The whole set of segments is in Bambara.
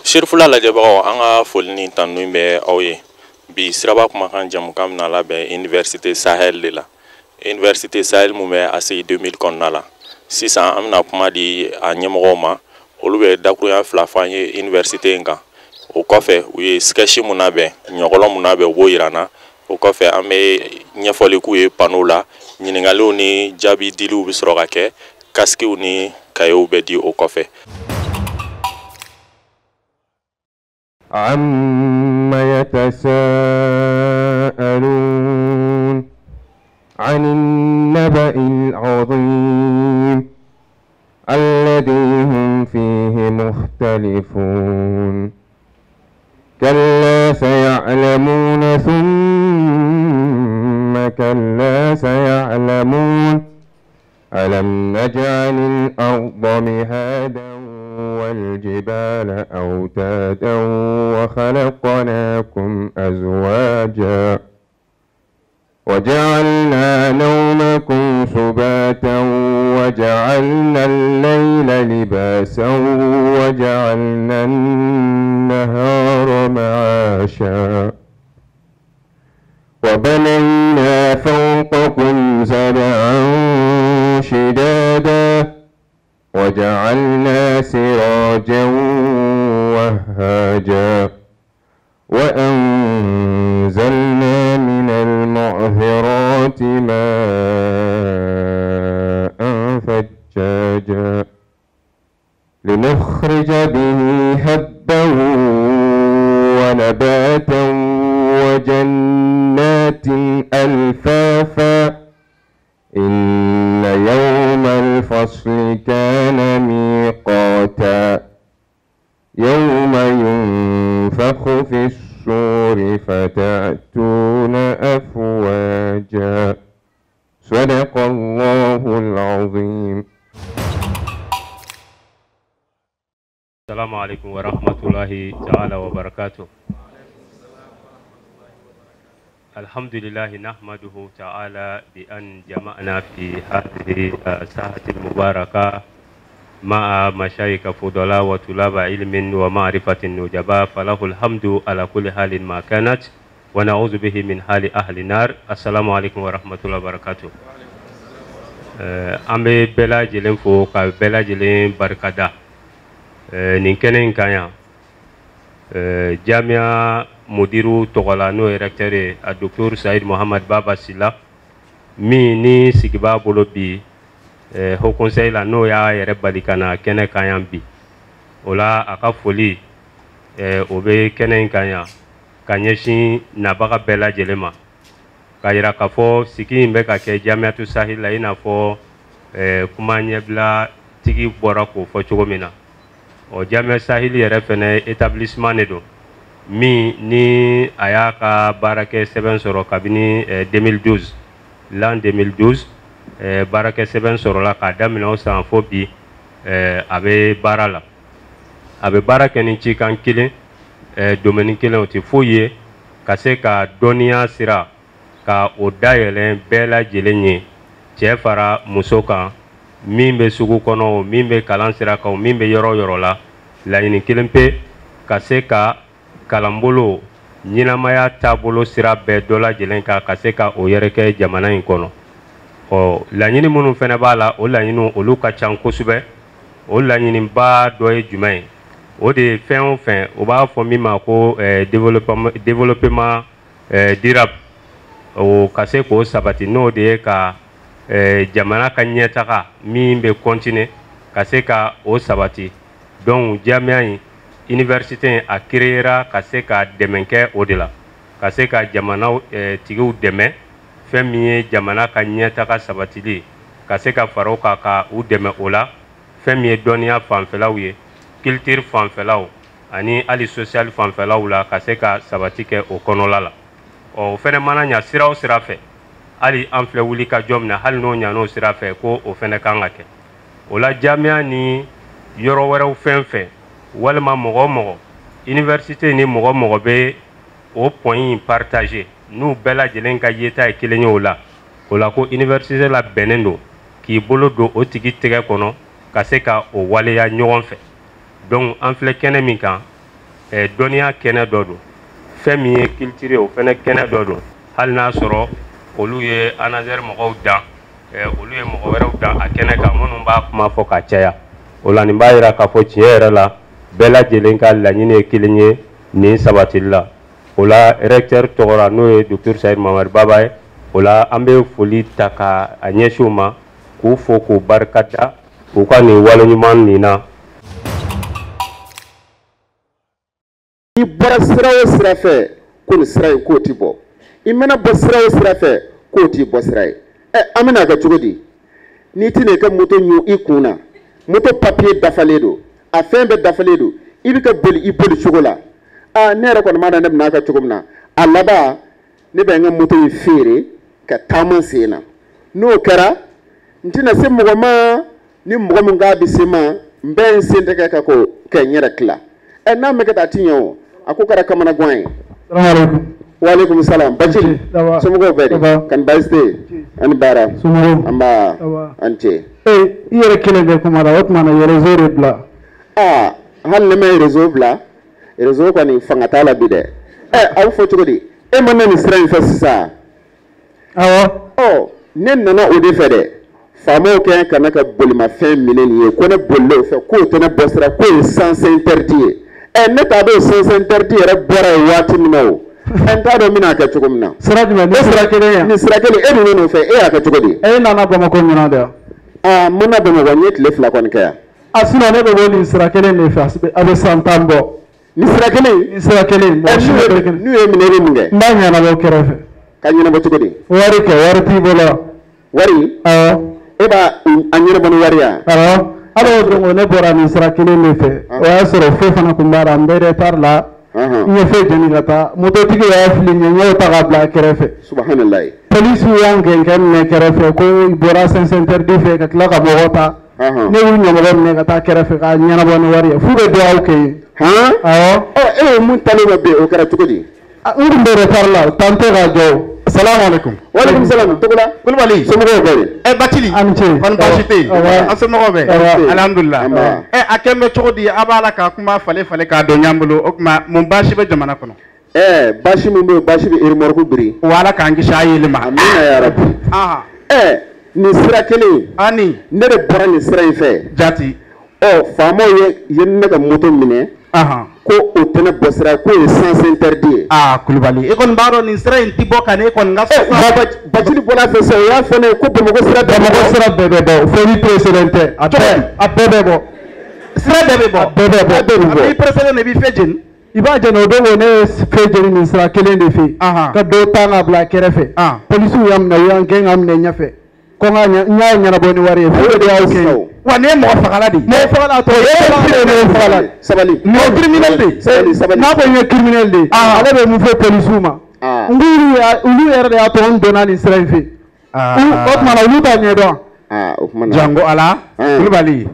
Shirfula lajɛbagaw an ka foli ni tanu bɛ aw ye bi siraba kumakan jamukan bɛna labɛn Université Sahel de la Université Sahel mun bɛ ACI 2000 kɔnɔna la sisan an bɛna kuma di a ɲɛmɔgɔw ma olu bɛ dakurunya fila fɔ an ye université in kan o kɔfɛ u ye sketch mun labɛn ɲɔgɔlɔ mun labɛn u b'o yir'an na o kɔfɛ an bɛ ɲɛfɔli k'u ye panneau la ɲininkaliw ni jaabi diliw bɛ sɔrɔ ka kɛ kaskew ni kayew bɛ di o kɔfɛ. عما يتساءلون عن النبأ العظيم الذي هم فيه مختلفون كلا سيعلمون ثم كلا سيعلمون ألم نجعل الأرض مهادا والجبال أوتادا وخلقناكم أزواجا وجعلنا نومكم سباتا وجعلنا الليل لباسا وجعلنا النهار معاشا وبنينا فوقكم سبعا شدادا وجعلنا سراجا وهاجا وأنزلنا من المعذرات ماء ثجاجا لنخرج به هبا ونباتا وجنات ألفافا إن يوم الفصل كان ميقاتا يوم ينفخ في الصور فتأتون أفواجا صدق الله العظيم. السلام عليكم ورحمة الله تعالى وبركاته. الحمد لله نحمده تعالى بأن جمعنا في هذه الساحة المباركة مع مشايخ فضلاء وطلاب علم ومعرفة النجباء فله الحمد على كل حال ما كانت ونعوذ به من حال أهل النار. السلام عليكم ورحمة الله وبركاته. أمي بلا جلين فوق بلا جلين بركدا نكنين كايا جامعة mudiru tɔgɔla n'o ye recteur ye a docteur Saïd Mohamed Baba Sila min ni sigiba bolo bi haut conseil la n'o y'a yɛrɛ bali ka na kɛnɛ kan yan bi o la a ka foli o bɛ kɛnɛ in kan yan ka ɲɛsin nabaga bɛɛ lajɛlen ma ka yira k'a fɔ sigi in bɛ ka kɛ Jamiatu Sahel la i n'a fɔ kuma ɲɛbila tigi bɔra k'o fɔ cogo min na o Jamiatu Sahel yɛrɛ fɛnɛ établissement de don min ni a y'a ka baarakɛ sɛbɛn sɔrɔ kabini 2012 l'an 2012 baarakɛ sɛbɛn sɔrɔla k'a daminɛ o san fo bi a bɛ baara la a bɛ baara kɛ ni cikan kelen domaine kelen o tɛ foyi ye ka se ka dɔnniya sira ka o dayɛlɛ bɛɛ lajɛlen ye cɛ fara muso kan min bɛ sugu kɔnɔ min bɛ kalan sira kan min bɛ yɔrɔ yɔrɔ la laɲini kelen pe ka se ka kalanbolo ɲɛnamaya taabolo sira bɛɛ dɔ lajɛlen kan ka se ka o yɛrɛ kɛ jamana in kɔnɔ ɔ laɲini minnu fɛnɛ b'a la o laɲiniw olu ka can kosɛbɛ o laɲiniba dɔ ye jumɛn ye o de ye fɛn o fɛn o b'a fɔ min ma ko développement durable o ka se k'o sabati n'o de ye ka jamana ka ɲɛtaga min bɛ continuer ka se ka o sabati donc jamiya in université a créera ka se ka dɛmɛ kɛ o de la ka se ka jamana tigiw dɛmɛ fɛn min ye jamana ka ɲɛtaga sabatili ka se ka fara o kan ka u dɛmɛ o la fɛn min ye dɔnniya fanfɛlaw ye culture fanfɛlaw ani hali social fanfɛlaw la ka se ka sabati kɛ o kɔnɔla la o fɛnɛ mana ɲa sira o sira fɛ hali an filɛ wuli ka jɔ min na hali n'o ɲan'o sira fɛ ko o fɛnɛ kan ka kɛ o la jamiya ni yɔrɔ wɛrɛw fɛn fɛn walima mɔgɔ mɔgɔ université ni mɔgɔ mɔgɔ bɛ o point in partager n'u bɛɛ lajɛlen ka yeta ye kelen ye o la ko université la bɛnnen don k'i bolo don o tigi tɛgɛ kɔnɔ ka se ka o waleya ɲɔgɔn fɛ donc an filɛ kɛnɛ min kan dɔnniya kɛnɛ dɔ don fɛn min ye culture o fɛnɛ kɛnɛ dɔ don hali n'a sɔrɔ olu ye anazɛri mɔgɔw dan olu ye mɔgɔ wɛrɛw dan a kɛnɛ kan minnu b'a kuma fɔ ka caya o la nin b'a yira k'a fɔ tiɲɛ yɛrɛ la bɛɛ lajɛlen ka laɲini ye kelen ye nin sabatili la o la recteur tɔgɔra n'o ye docteur Sayid Mamadu Baba ye o la an bɛ foli ta ka a ɲɛsin u ma k'u fo k'u barikada k'u ka nin waleɲuman nin na. I bɔra sira o sira fɛ ko nin sira in k'o ti bɔ i mana bɔ sira o sira fɛ k'o ti bɔ sira ye an bɛna kɛ cogo di n'i tɛna i ka moto ɲu i kun na moto papier dafalen don a fɛn bɛɛ dafalen don i bɛ ka boli i boli cogo la ne yɛrɛ kɔni m'a dɔn ne bɛna kɛ cogo min na a laban ne bɛ n ka moto in feere ka taama sen na n'o kɛra n tɛna se mɔgɔ ma ni mɔgɔ min k'a bɛ se ma n bɛ n sen tɛgɛ ka ko ka n yɛrɛ tila n'a mɛn kɛ taa ti ɲɛ o a ko kɛra kamana gan ye. Waalaikum salam. Bacili somɔgɔw bɛɛ de kan baasi tɛ yen ani baara an b'a an cɛ. I yɛrɛ kelen bɛ kuma la o tuma na réseau de bila. hali ne ma réseau bila réseau kɔni fanga t'a la bi dɛ a bɛ fɔ cogo di e ma na nin sira in fɛ sisan. ne nana o de fɛ dɛ faamaw kɛ ka ne ka bolimafɛn minɛ nin ye ko ne bolila o fɛ k'o tɛ ne bɔ sira k'o ye sens interdit ye ne t'a dɔn sens interdit yɛrɛ bɔra yen waati min na o n t'a dɔn n bɛna kɛ cogo min na. Sira jumɛn? Ni sira kelen yan. Ni sira kelen e dun n'o fɛ e y'a kɛ cogo di? E nana Bamakɔ ɲinan de wa? n mɛna Bamakɔ n ye tile 2 kɔni kɛ yan. sinon ne bɛ bɔ nin sira kelen de fɛ a bɛ san 10 bɔ. Ni sira kelen? Ni sira kelen. n'u ye minɛ i bɛ mun kɛ? N b'a ɲɛnabɔ kɛrɛfɛ. Ka ɲɛnabɔ cogo di? Wari kɛ wari t'i bolo. Wari? e b'a a ɲɛnabɔ ni wari yan? Alors dɔrɔn ne bɔra nin sira kelen de fɛ o y'a sɔrɔ fo fana tun b'a la n bɛ retard la n ye fɛn jeni ka taa mototigi y'a fili n ye n y'o ta ka bila kɛrɛfɛ. Subahanallahi. Polisiw y'an gɛn minɛ kɛrɛfɛ ko i bɔra sens interdit fɛ ka tila ka mɔgɔ ta ne y'u ɲɛmɔgɔ minɛ ka taa kɛrɛfɛ ka ɲɛnabɔ ni wari ye f'u bɛ dugawu kɛ yen. e ye mun talen dɔ bɛ yen o kɛra cogo di? n tun bɛ retard la temps tɛ ka jɔ. Assalamu alaikum. Wa alaikum salam. Togola. Kulubali. Somɔgɔw bɛ. Bacili. A ni ce. Kɔni baasi tɛ yen. An somɔgɔw bɛ. Alhamdulillah. A kɛn bɛ cogo di a b'a la ka kuma falen k'a dɔn ɲan bolo o tuma mun baasi bɛ jamana kɔnɔ? Baasi min bɛ yen baasi bɛ remorque biri. Wa Ala k'an kisi a yeli ma. Amina ya Rabbi. Nin sira kelen. Ani. Ne de bɔra nin sira in fɛ. Jati. Faamaw ye ne ka moto minɛ. Ko o tɛ ne bɔ sira k'o ye sens interdit ye. Kulubali e kɔni b'a dɔn nin sira in ti bɔ ka ne kɔni ka so. Bacili bɔra fɛ sisan o y'a fɔ ne ye ko Bamakɔ sira bɛɛ bɛ bɔ fo ni précédent tɛ a bɛɛ bɛ bɔ. Sira bɛɛ bɛ bɔ. A bɛɛ bɛ bɔ. Ni précédent de b'i fɛ jeni. I b'a jeni o don ne ye fɛn jeni nin sira kelen de fɛ ka dɔ ta ka bila kɛrɛfɛ. Polisiw y'a minɛ u y'an gɛn ka minɛ ɲɛfɛ ko n y'a ɲɛnabɔ ni wari ye fo de y'aw kɛ. Wa ne ye mɔgɔ fagala de ye. Mɔgɔ fagala tɔ ye fagala sabali. Mɔgɔ criminel de. Sabali. N'a ko n ye criminel de ale bɛ mun fɔ polisiw ma. Olu yɛrɛ de y'a to n donna nin sira in fɛ. O tuma na olu t'a ɲɛdɔn. Jango Ala Kulubali.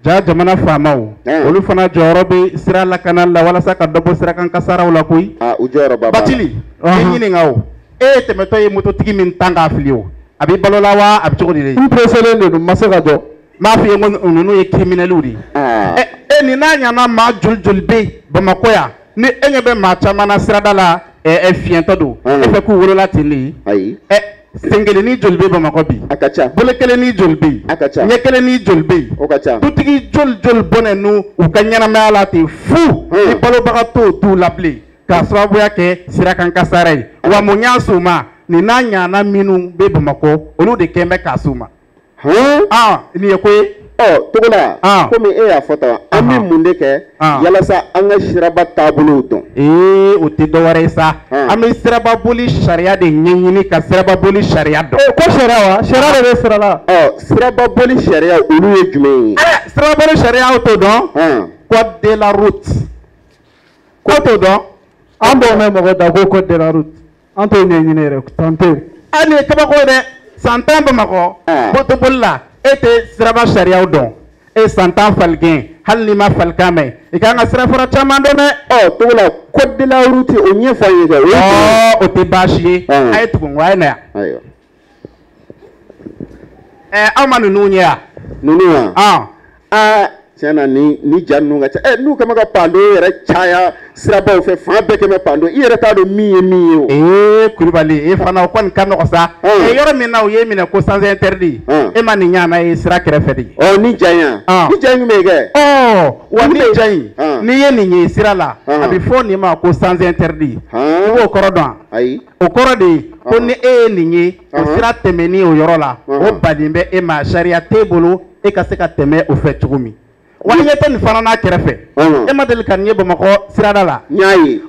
Jamana faamaw olu fana jɔyɔrɔ bɛ sira lakana la walasa ka dɔ bɔ sira kan kasaraw la koyi. U jɔyɔrɔ b'a la. Bacili e ɲininka o e ye tɛmɛtɔ ye mototigi min tan k'a fili o a bɛ balo la wa a bɛ cogo di de? N preselen de don n ma se ka jɔ. M'a f'i ye ko ninnu ye criminels de ye. Nin n'a ɲana maa joli joli bɛ yen Bamakɔ yan ni e ɲɛ bɛ maa caman na sirada la fiɲɛtɔ don e fɛ k'u wolola ten de ye. Ayi. Sen kelen ni joli bɛ Bamakɔ bi. A ka ca. Bolo kelen ni joli bɛ yen. A ka ca. Ɲɛ kelen ni joli bɛ yen. O ka ca. Dutigi joli joli bɔnnen n'u u ka ɲɛnamaya la ten fu ni balobaga t'u la bilen k'a sababuya kɛ sira kan kasara ye wa mun y'a s'u ma nin n'a ɲana minnu bɛ Bamakɔ olu de kɛn bɛ k'a s'u ma. Nin ye ko ye. Togola komi e y'a fɔ tan an bɛ mun de kɛ yalasa an ka siraba taabolow dɔn. O tɛ dɔwɛrɛ ye sa an bɛ siraba boli sariya de ɲɛɲini ka siraba boli sariya dɔn. Ko sariya wa? Sariya de bɛ sira la. Siraba boli sariya olu ye jumɛn ye? Siraba boli sariya aw t'o dɔn? Code de la route. Ko t'o dɔn? An b'o mɛn mɔgɔ da ko code de la route an t'o ɲɛɲini yɛrɛ tan tɛ. Hali ye kabako ye dɛ san 10 Bamakɔ motoboli la. E tɛ siraba sariyaw dɔn e san 10 faligɛn hali n'i ma falikan mɛn i kan ka sira fara caman dɔn dɛ. Togola code de la route o ɲɛfɔ an ye dɛ. O tɛ baasi ye a ye tugun wa a ye na yan. Aw ma ninnu ye wa? Ninnu wa? tiɲɛna ni ja ninnu ka ca n'u kɛmɛ ka pando yɛrɛ caya sirabaw fɛ fan bɛɛ kɛmɛ pando i yɛrɛ t'a dɔn min ye min ye o. Kulibali e fana o kɔni ka nɔgɔ sa. Yɔrɔ min na u ye minɛ ko sans interdit e ma nin ɲana ye sira kɛrɛfɛ de. Ni ja in ni ja in bɛ kɛ. Wa ni ja in n'i ye nin ye sira la a bɛ fɔ nin ma ko sans interdit i b'o kɔrɔ dɔn wa. Ayi o kɔrɔ de ye ko ni e ye nin ye o sira tɛmɛni o yɔrɔ la o baden bɛ e ma sariya t'e bolo e ka se ka tɛmɛ o fɛ cogo min. Wa ɲɛ tɛ nin fana n'a kɛrɛfɛ e ma deli ka nin ye Bamakɔ sirada la. N y'a ye.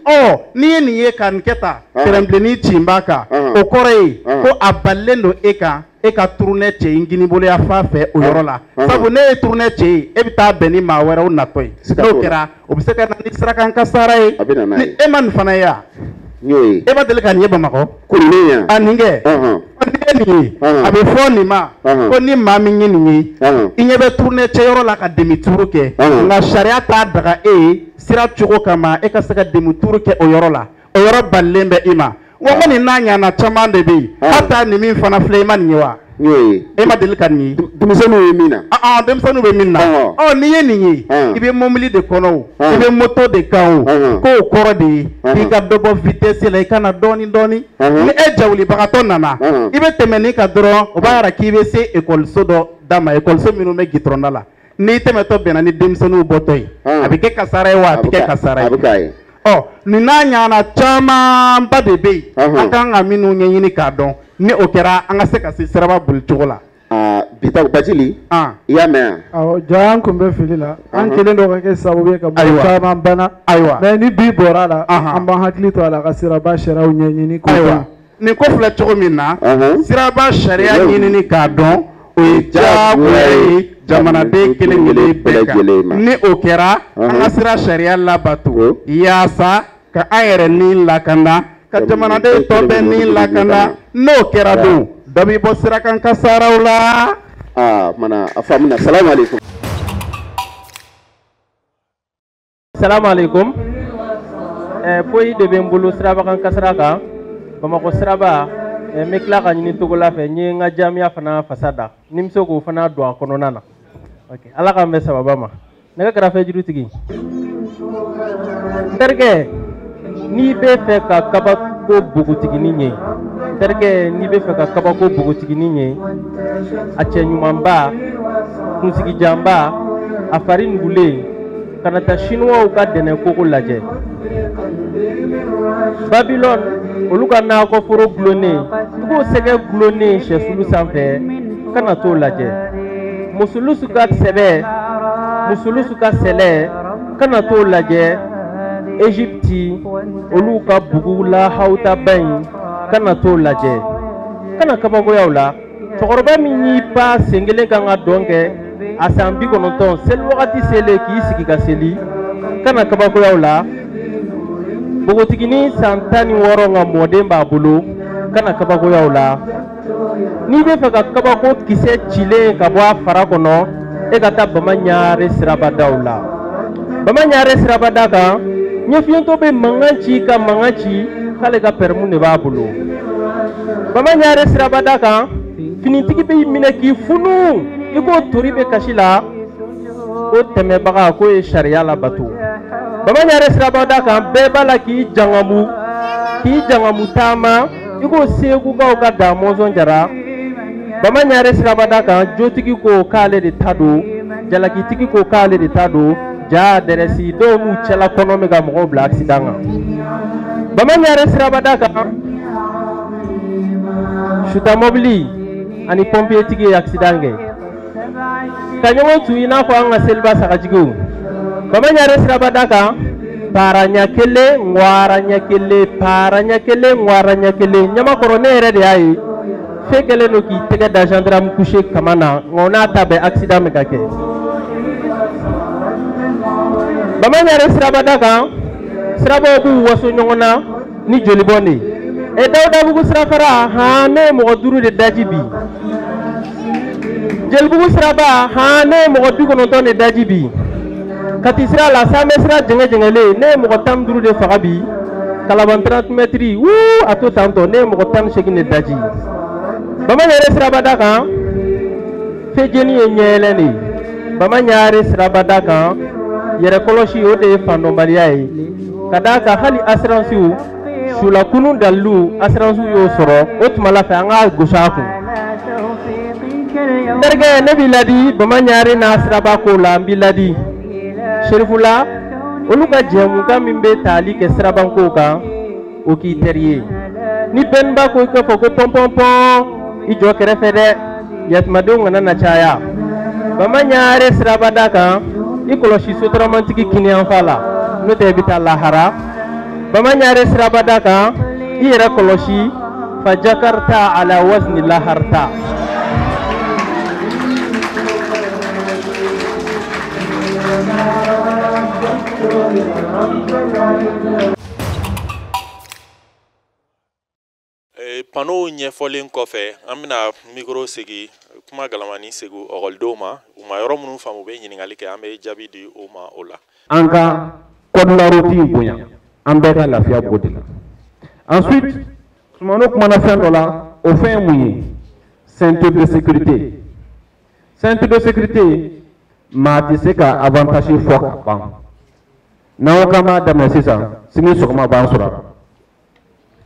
N'i ye nin ye ka nin kɛ tan tɛrɛnbilennin ci n b'a kan o kɔrɔ ye ko a balilen don e kan e ka turunɛ cɛ in giniboloya fan fɛ o yɔrɔ la sabu ne ye turunɛ cɛ ye e bɛ taa bɛn ni maa wɛrɛw natɔ ye n'o kɛra o bɛ se ka na ni sirakan kasara ye ni e ma nin fana ye wa. E ma deli ka nin ye Bamakɔ. Kurunin a nin kɛ n'i ye nin ye a bɛ fɔ nin ma ko ni maa min ye nin ye i ɲɛ bɛ turunɛ cɛyɔrɔ la ka demi-tour kɛ nka sariya t'a daga e ye sira cogo kama e ka se ka demi-tour kɛ o yɔrɔ la o yɔrɔ balilen bɛ i ma wa ko nin n'a ɲana caman de bɛ yen hata nin min fana filɛ i ma nin ye wa. E ma deli ka nin ye. Denmisɛnninw ye min na. Denmisɛnninw bɛ min na. N'i ye nin ye i bɛ mobili de kɔnɔ o i bɛ moto de kan o k'o kɔrɔ de ye k'i ka dɔ bɔ vitesse la i kana dɔɔni dɔɔni ni e jawulibagatɔ nana i bɛ tɛmɛ nin kan dɔrɔn o b'a yira k'i bɛ se ekɔliso dɔ da ma ekɔliso minnu bɛ gitɔrɔnda la n'i tɛmɛtɔ bɛnna ni denmisɛnninw bɔtɔ ye a bɛ kɛ kasara ye wa a tɛ kɛ kasara ye. Nin n'a ɲana camanba de bɛ yen an kan ka minnu ɲɛɲini k'a dɔn ni o kɛra an ka se ka se siraba boli cogo la. Bita Bajili i y'a mɛn yan. Jaa an kun bɛ fili la an kelen dɔ ka kɛ sababu ye ka mɔgɔ caman bana mais ni bi bɔra la an b'an hakili to a la ka siraba sariyaw ɲɛɲini k'o dɔn. Nin ko filɛ cogo min na siraba sariya ɲinini k'a dɔn o ye diyagoya ye jamanaden kelen kelen bɛɛ kan ni o kɛra an ka sira sariya labato yaasa ka an yɛrɛ ni lakanda ka jamanaden tɔ bɛɛ ni lakanda n'o kɛra don dɔ bɛ bɔ sirakan kasaraw la. Mana a faamuna. Salamu alaikum. Salamu alaikum. Foyi de bɛ n bolo sirabakan kasara kan Bamakɔ siraba n bɛ tila ka ɲini togo la fɛ n ye n ka jamiya fana fasa da ni n bɛ se k'o fana don a kɔnɔna na. Ala k'an bɛ sababa ma. Ne ka kɛrɛfɛ jurutigi n terikɛ n'i bɛ fɛ ka kabako bogotiginin ye terikɛ n'i bɛ fɛ ka kabako bogotiginin ye a cɛ ɲumanba kunsigijanba a fari nugulen kana taa chinois ka dɛnɛ koko lajɛ Babylone olu ka nakɔforo gulonnen i b'o sɛgɛ gulonnen sɛsulu sanfɛ kana t'o lajɛ musulusu ka sɛbɛ musulusu ka sɛlɛ kana t'o lajɛ Égypte olu ka bugu la hawtaba in kana t'o lajɛ kana kabakoyaw la cɛkɔrɔba min y'i pa sen kelen kan ka dɔn kɛ a san 90 seli wagati selen k'i sigi ka seli kana kabakoyaw la bogotigini san 16 ka mɔden b'a bolo kana kabakoyaw la n'i bɛ fɛ ka kabako kisɛ cilen ka bɔ a fara kɔnɔ e ka taa Bamaɲare sirabadaw la Bamaɲare sirabada kan ɲɛfiyɛntɔ bɛ mankan ci ka mankan ci k'ale ka pɛrɛmu de b'a bolo Bamaɲare sirabada kan finitigi bɛ minɛ k'i funu i k'o tori bɛ kasi la o tɛmɛbaga k'o ye sariya labato Bamaɲare sirabada kan bɛɛ b'a la k'i jangamu taama i k'o segukaw ka da Mɔnzɔn Jara Bamaɲare sirabada kan jotigi ko k'ale de ta don jalakitigi ko k'ale de ta don ja dɛrɛsi dɔw n'u cɛla kɔnɔ bɛ ka mɔgɔw bila accident kan Bamaɲare sirabada kan suta mobili ani pompier tigi ye accident kɛ ka ɲɔgɔn tu i n'a fɔ an ka seliba sagajigiw Bamaɲare sirabada kan para ɲɛ kelen ŋwara ɲɛ kelen para ɲɛ kelen ŋwara ɲɛ kelen ɲamakɔrɔ ne yɛrɛ de y'a ye fe kɛlen don k'i tɛgɛ da gendarme couché kama na nka n'a ta bɛɛ accident bɛ ka kɛ Bamaɲare sirabada kan sirabaw b'u waso ɲɔgɔn na ni jolibɔn de ye Dawudabugu sirafara ne ye mɔgɔ 5 de daji bi Jelibugu siraba ne ye mɔgɔ 90 de daji bi Kati sira la Samɛ sira jɛngɛjɛngɛlen ne ye mɔgɔ 15 de faga bi Kalaban 30 mètres a to tantɔ ne ye mɔgɔ 18 de daji Bamaɲare sirabada kan fejeni ye ɲɛɛlɛn de bamanyare sirabada kan yɛrɛ kɔlɔsi o de ye fandɔnbaliya ye ka d'a kan hali assurances sula kunun dalilu assurances y'o sɔrɔ o tuma la fɛ an ka gosi a kun n terikɛ ne b'i ladi bamanyare n'a siraba ko la n b'i ladi serifula olu ka jɛmukan min bɛ tali kɛ sirabanko kan o k'i teri ye ni bɛnba ko i k'a fɔ ko pɔn i jɔ kɛrɛfɛ dɛ yatimadenw kana na caya bamanyare sirabada kan i kɔlɔsi sotaramantigi kiniyanfa la n'o tɛ i bɛ taa lahara bamanyare sirabada kan i yɛrɛ kɔlɔsi fa jakarta ala wazni laharta Pano ɲɛfɔlen kɔfɛ an bɛna micro segi kuma galamani segi ɔkɔlidenw ma u ma yɔrɔ minnu faamu u bɛ ɲininkali kɛ an bɛ jaabi di o ma o la. An ka code la route in bonya an bɛɛ ka lafiya b'o de la. Ensuite Sumano kumana fɛn dɔ la o fɛn ye mun ye ceinture de sécurité. Ceinture de sécurité maa tɛ se ka avantage fɔ ka ban n'aw ka ma daminɛ sisan sini sɔgɔma b'an sɔrɔ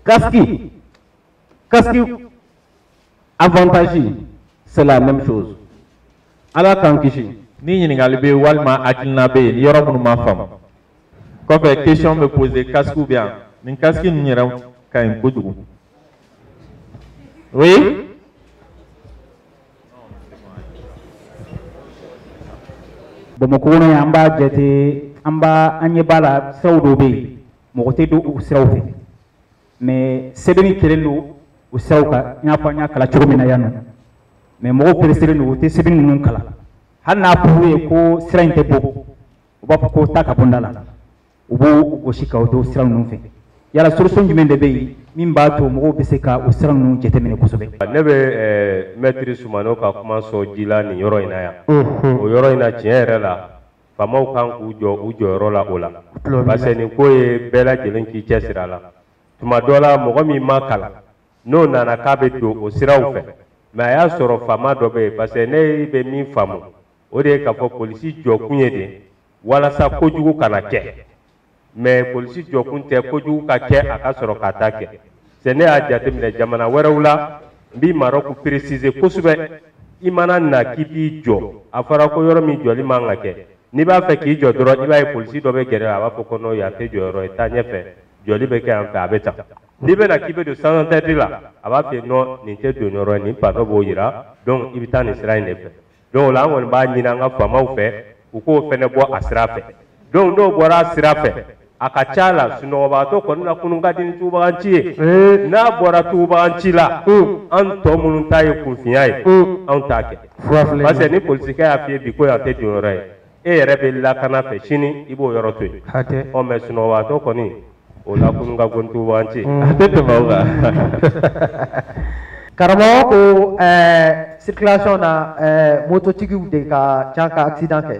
casque avantage c'est la même chose. Ala k'an kisi. Ni ɲininkali bɛ walima hakilina bɛ yen ni yɔrɔ minnu ma faamu kɔfɛ question bɛ poser casque bɛ yan nin casque ninnu yɛrɛ ka ɲi kojugu. Oui. Bamakɔ kɔnɔ yan an b'a jate an ɲɛ b'a la siraw dɔw bɛ yen mɔgɔ tɛ don o siraw fɛ mais sɛbɛnni kɛlen don o siraw kan i n'a fɔ an y'a kalan cogo min na yan nɔ mais mɔgɔw pereselen don u tɛ sɛbɛnni ninnu kalan hali n'a fɔr'u ye ko sira in tɛ bɔ u b'a fɔ ko taa ka bɔ n da la u b'o gosi ka o to sira ninnu fɛ yala solution jumɛn de bɛ yen min b'a to mɔgɔw bɛ se ka o sira ninnu jateminɛ kosɛbɛ. Ne bɛ maître Sumano ka kuma sɔn ji la nin yɔrɔ in na yan o yɔrɔ in na tiɲɛ yɛrɛ la faamaw kan k'u jɔ u jɔyɔrɔ la o la parce que nin ko ye bɛɛ lajɛlen k'i cɛsiri a la tuma dɔ la mɔgɔ min ma kalan n'o nana k'a bɛ don o siraw fɛ mais a y'a sɔrɔ faama dɔ bɛ yen parce que ne bɛ min faamu o de ye k'a fɔ polisi jɔkun ye de walasa kojugu kana kɛ mais polisi jɔkun tɛ kojugu ka kɛ a ka sɔrɔ k'a ta kɛ c'est ne y'a jateminɛ jamana wɛrɛw la n b'i Maroc préciser kosɛbɛ i mana na k'i b'i jɔ a fɔra ko yɔrɔ min jɔli man ka kɛ n'i b'a fɛ k'i jɔ dɔrɔn i b'a ye polisi dɔ bɛ gɛrɛ a b'a fɔ ko non yan tɛ jɔyɔrɔ ye taa ɲɛfɛ jɔli bɛ kɛ yan fɛ a bɛ ta n'i bɛna k'i bɛ don sans interdit la a b'a f'i ye non nin tɛ don yɔrɔ ye nin panneau b'o yira donc i bɛ taa nin sira in de fɛ donc o la an kɔni b'a ɲini an ka faamaw fɛ u k'o fɛnɛ bɔ a sira fɛ donc n'o bɔra a sira fɛ a ka ca la sunɔgɔbaatɔ kɔni na kunun ka di ni tubaganci ye n'a bɔra tubaganci la an tɔ minnu ta ye kunfinya ye anw t'a kɛ parce que ni polisikɛ y'a f'i ye bi ko yan tɛ don yɔrɔ ye e yɛrɛ bɛ lakana fɛ sini i b'o yɔrɔ to yen ɔ mais sunɔgɔbaatɔ kɔni o la kunun ka go ni tubaganci a tɛ tɛmɛ o kan. Karamɔgɔ ko circulation na mototigiw de ka ca ka accident kɛ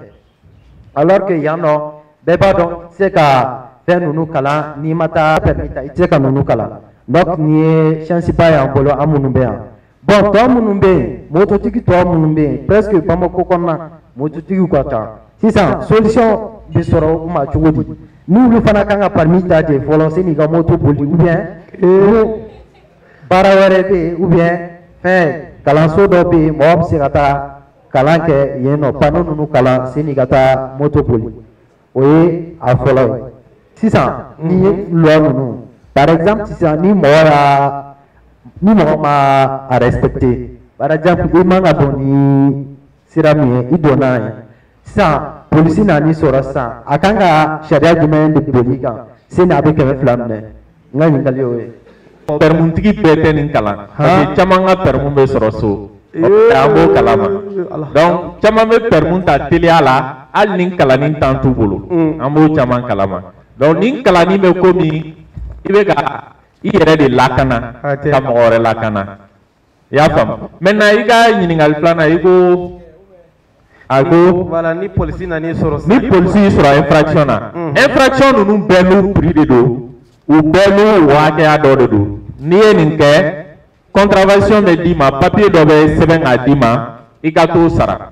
alors que yan nɔ bɛɛ b'a dɔn se ka fɛn ninnu kalan n'i ma taa permis ta i tɛ se ka ninnu kalan donc nin ye chance ba y'an bolo an minnu bɛ yan bon tɔ minnu bɛ yen mototigi tɔ minnu bɛ yen presque Bamako kɔnɔna mototigiw ka ca sisan solution bɛ sɔrɔ u ma cogo di n'olu fana kan ka permis ta de fɔlɔ sani ka moto boli ou bien baara wɛrɛ bɛ yen ou bien fɛn kalanso dɔ bɛ yen mɔgɔ bɛ se ka taa kalan kɛ yen nɔ panneau ninnu kalan sani ka taa moto boli o ye a fɔlɔ ye sisan ni ye loi ninnu par exemple sisan ni mɔgɔ ma a respecté par exemple i man ka don ni sira min ye i donna ye sisan polisi nan'i sɔrɔ sisan a kan ka sariya jumɛn de boli i kan sani a bɛ 200 minɛ n ka ɲininkali y'o ye. Permuntigi bɛɛ tɛ nin kalan parce que caman ka permu bɛ sɔrɔ so an b'o kalama donc caman bɛ permu ta teliya la hali ni kalanni tan t'u bolo an b'o caman kalama donc ni kalanni bɛ komi i bɛ ka i yɛrɛ de lakana ka mɔgɔ wɛrɛ lakana i y'a faamu maintenant i ka ɲininkali filanan i ko a ko voilà ni polisi nan'i sɔrɔ ni polisi y'i sɔrɔ infraction na infraction ninnu bɛɛ n'u prix de don u bɛɛ n'u hakɛya dɔ de don n'i ye nin kɛ contravention bɛ d'i ma papier dɔ bɛ sɛbɛn k'a d'i ma i ka t'o sara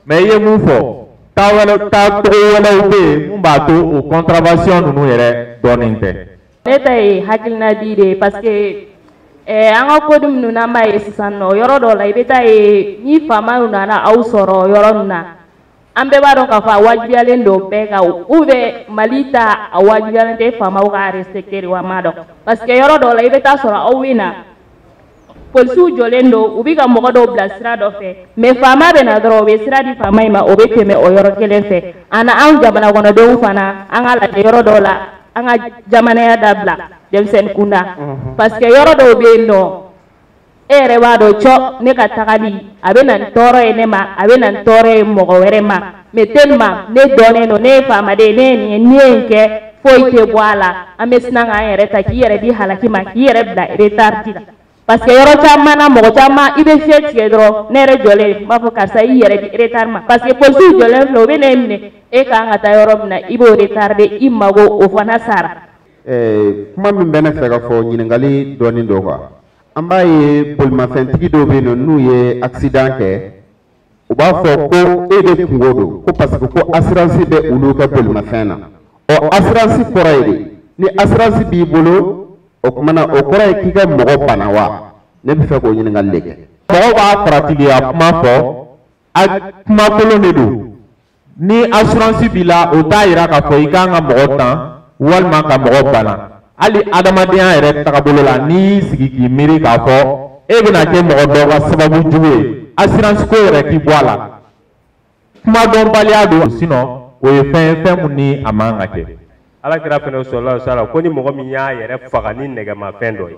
mais il y a mon fort. Ta trouvé mon bateau au contravention nous irait donner. N'était hakilna dire parce que an ko dum nu na mai sisanno yoro do la ibeta ni fama una na au soro yoro na ambe ba don ka fa wajibiyalen do be ka ube malita awajibiyalen de fama wa respecter wa mado parce que yoro do la ibeta soro au wina polsu jolendo ubi ka mogo do bla sira do fe me fama be na dro be sira di fama ma obe teme o yoro kelen fe ana an jamana gono do fana an ala yoro do la anga jamana ya dabla dem sen kunda parce que yoro do be no ere wa do cho ne ka tagadi abena toro ene ma abena toro mo go were ma me telma ne donne no ne fama de ne ni enke foite boala amesna nga ere ta ki ere di halaki ma ki ere bla retardi parce que yoro chamana mo chama ibe fiet kedro ne re jole ma fo kasa ere di retard ma parce que polsu jole flo be ne e ka ngata yoro na ibo retardé imago o fana sara kuma min bene fega fo ñiningali doni do quoi amba ye bolma fentigi do be no nu ye accident ke o ba fo ko e de kungo do ko parce que ko assurance be ulu ka bolma fena o assurance koraide ni assurance bi bolo o kuma na o koray ki ga mogo panawa ne bi fe ko ñiningal leke ko ba pratique ya kuma fo ak kuma kolo ne do ni assurance bila o ta ira ka fo ikanga mogo tan walma ka mogo bana ali adamadenya yɛrɛ tagabolo la ni sigi k'i miiri k'a fɔ e bɛna kɛ mɔgɔ dɔ ka sababu jugu ye assurance ko yɛrɛ k'i bɔ a la kuma dɔnbaliya don sinon o ye fɛn mun ni a man ka kɛ alakira fɛnɛ sallallahu alaihi wasallam ko ni mɔgɔ min y'a yɛrɛ faga ni nɛgɛmafɛn dɔ ye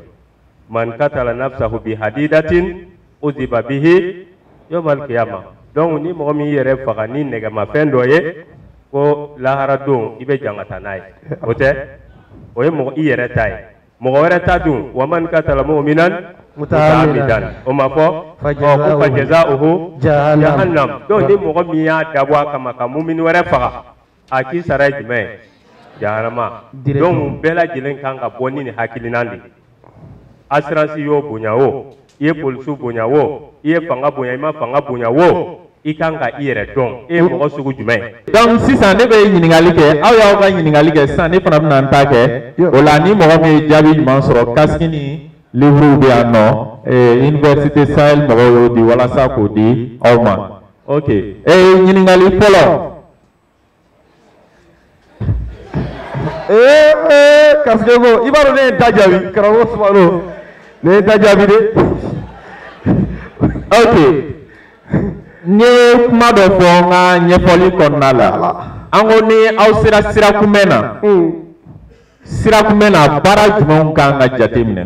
man katala nafsahu bi hadidatin uziba bihi yawmal qiyamah donc ni mɔgɔ min yɛrɛ faga ni nɛgɛmafɛn dɔ ye ko lahara don i bɛ jangata n'a ye o tɛ o ye mɔgɔ i yɛrɛ ta ye mɔgɔ wɛrɛ ta dun wa man katala mu'minan muta'ammidan o ma fɔ ko fa jazaohu jahannam donc ni mɔgɔ min y'a dabɔ a kama ka mu'min wɛrɛ faga a k'i sara ye jumɛn ye jahanama donc bɛɛ lajɛlen kan ka bɔ ni nin hakilina de assurance y'o bonya o i ye polisiw bonya o i ye fanga bonya i ma fanga bonya o i kan ka i yɛrɛ dɔn e ye mɔgɔ sugu jumɛn donc sisan ne bɛ ɲininkali kɛ aw y'aw ka ɲininkali kɛ sisan ne fana bɛna n ta kɛ o la ni mɔgɔ min ye jaabi ɲuman sɔrɔ kasiki ni livre bɛ yan nɔ université sahel mɔgɔw y'o di walasa k'o di aw ma ok ɲininkali fɔlɔ kasike ko i b'a dɔn ne ye n ta jaabi karamɔgɔ Sumano ne ye n ta jaabi de ok n ye kuma dɔ fɔ n ka ɲɛfɔli kɔnɔna la an ko ni aw sera sira kunbɛn na baara jumɛnw kan ka jate minɛ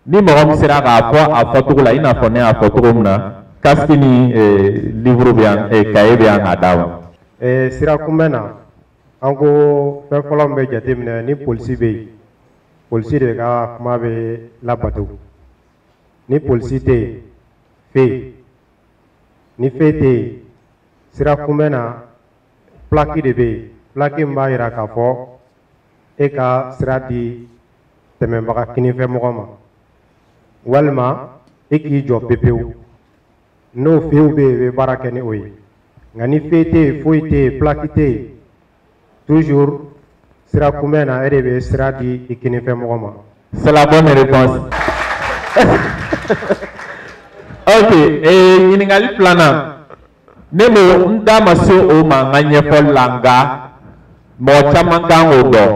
ni mɔgɔ min sera k'a fɔ a fɔcogo la i n'a fɔ ne y'a fɔ cogo min na kasiki ni livre bɛ yan kaye bɛ yan k'a d'a ma. Sira kunbɛn na an ko fɛn fɔlɔ min bɛ jate minɛ ni polisi bɛ yen polisi de ka kuma bɛ labato ni polisi tɛ yen fe ni fe tɛ yen sira kunbɛn na plaki de bɛ yen plaki min b'a jira k'a fɔ e ka sira di tɛmɛbaga kinifɛ mɔgɔ ma walima e k'i jɔ pepewu n'o few bɛ yen i bɛ baara kɛ ni o ye nka ni fe tɛ yen foyi tɛ yen plaki tɛ yen toujours sira kunbɛn na e de bɛ sira di i kinifɛ mɔgɔ ma. C'est la bonne réponse. Ok, ɲininkali filanan ne m'o n da ma se o ma n ka ɲɛfɔli la nka mɔgɔ caman kan k'o dɔn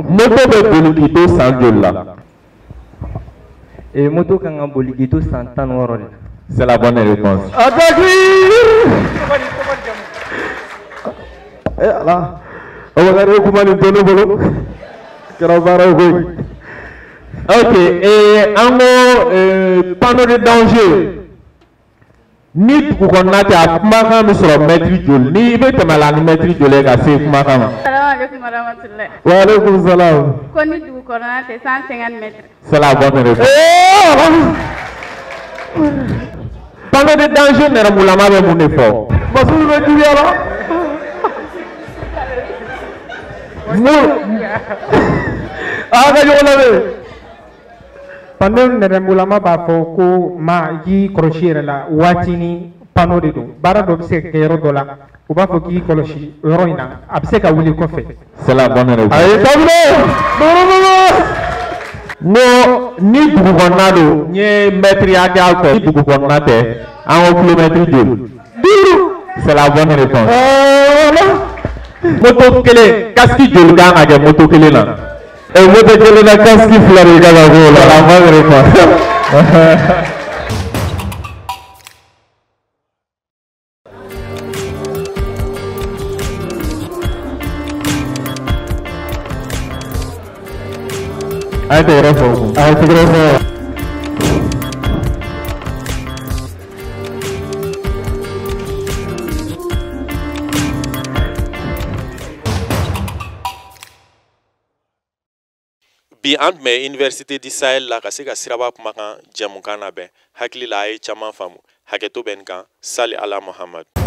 moto bɛ boli k'i to san joli la. Moto kan ka boli k'i to san 16 de la. C'est la bonne réponse. Ala o bɛ ka kuma nin to ne bolo kɛra baara ko ye. Ok, an ko panneau de danger ni dugu kɔnɔna tɛ a kumakan bɛ sɔrɔ mètre joli ni i bɛ tɛmɛ a la ni mètre joli ye ka se kumakan ma. Salaamaaleykum warahmatullahi. Waaleykum salaam. Ko ni dugu kɔnɔna tɛ 150 mètres. C'est la bonne réponse. Panneau de danger nɛrɛmugulama bɛ mun de fɔ. Masuulu bɛ juguya la. A ka ɲɔgɔn lamɛn. Panneau nɛrɛmugulama b'a fɔ ko maa i k'i kɔlɔsi yɛrɛ la waati ni panneau de don baara dɔ bɛ se ka kɛ yɔrɔ dɔ la u b'a fɔ k'i kɔlɔsi yɔrɔ in na a bɛ se ka wuli kɔfɛ. C'est la bonne réponse. Ayi tableau. No ni dugu kɔnɔna don n ye mètre hakɛya fɔ ni dugu kɔnɔna tɛ an ko kilomètre joli. C'est la bonne réponse. Moto kelen casque joli kan ka kɛ moto kelen na. Moto kelen na casque fila de kan ka k'o la. C'est la bonne réponse. Ahí te grabo. Ahí te grabo. Bi an tun bɛ Université du Sahel la ka se ka siraba kumakan jamukan labɛn hakili la a ye caman faamu hakɛto bɛ nin kan sali ala Muhamadu.